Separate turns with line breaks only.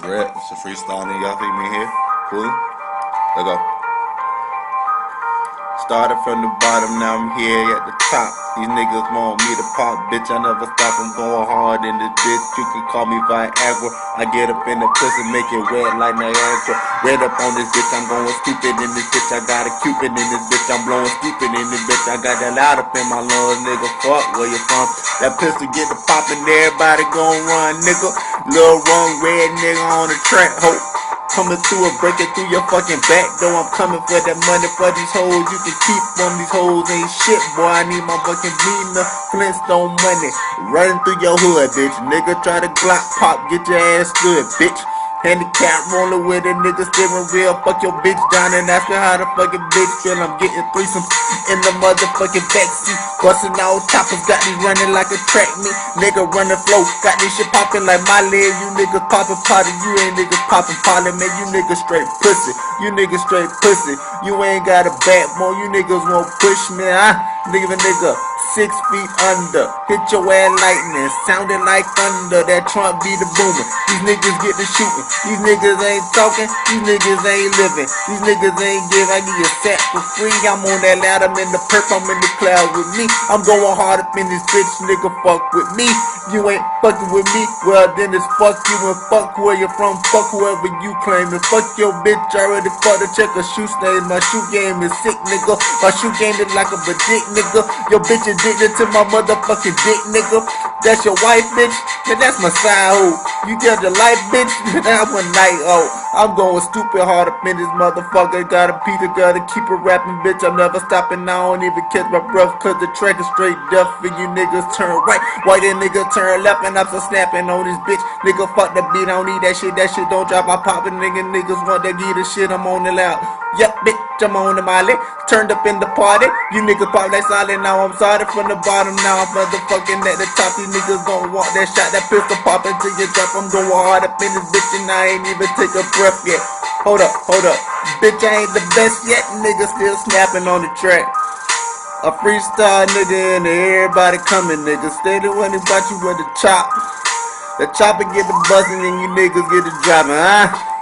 Red, it's a freestyle nigga. Y'all think me here? Cool? Let's go. Started from the bottom, now I'm here at the top. These niggas want me to pop, bitch, I never stop. I'm going hard in this bitch, you can call me Viagra. I get up in the pussy, make it wet like Niagara. Red up on this bitch, I'm going stupid in this bitch. I got a Cupid in this bitch, I'm blowing stupid in this bitch. I got that loud up in my lungs, nigga, fuck where you from. That pistol get the poppin', everybody gon' run, nigga. Lil' wrong red nigga on the track, ho. Coming through and breaking through your fucking back door. I'm coming for that money for these hoes. You can keep them, these hoes ain't shit, boy. I need my fucking Vina Flintstone money. Running through your hood, bitch. Nigga try to Glock pop, get your ass good, bitch. Handicap rolling with a nigga steering wheel. Fuck your bitch down and ask her how the fucking bitch feel. I'm getting threesomes in the motherfucking backseat. Busting all choppers, got these running like a track meet. Nigga running flow, got this shit popping like my leg. You niggas popping potty, you ain't niggas popping potty. Man, you niggas straight pussy. You niggas straight pussy. You ain't got a backbone, you niggas won't push me. Leave a nigga 6 feet under. Hit your ass lightning, sounding like thunder. That trunk be the boomer. These niggas get the shooting. These niggas ain't talking. These niggas ain't living. These niggas ain't give. I give you a sack for free. I'm on that ladder, I'm in the perp, I'm in the cloud with me. I'm going hard up in this bitch, nigga. Fuck with me. You ain't fucking with me. Well then it's fuck you and fuck where you from. Fuck whoever you claimin'. Fuck your bitch. I already fucked her. Check her shoe stain. My shoe game is sick, nigga. My shoe game is like a dick, nigga. Your bitch addicted to my motherfucking dick, nigga. That's your wife, bitch. Yeah, that's my side hoe. You get the life, bitch. That one night, oh. I'm going stupid hard up in this motherfucker. Gotta Peter, gotta keep it rapping, bitch. I'm never stopping. I don't even catch my breath, cause the track is straight death. And you niggas turn right, while that nigga turn left, and I'm so snapping on this bitch. Nigga, fuck the beat, I don't need that shit. That shit don't drop. I pop it, niggas want that gear shit. I'm on the loud. Yup, bitch, I'm on the molly. Turned up in the party. You niggas pop like solid. Now I'm started from the bottom. Now I'm motherfucking at the top. These niggas gon' want that shot. That pistol poppin' till you drop. I'm going hard up in this bitch and I ain't even take a breath yet. Hold up. Bitch, I ain't the best yet. Niggas still snapping on the track. A freestyle nigga and everybody coming, nigga. Steady when they brought you with the chop. The chopper get the buzzing and you niggas get the dropping, huh?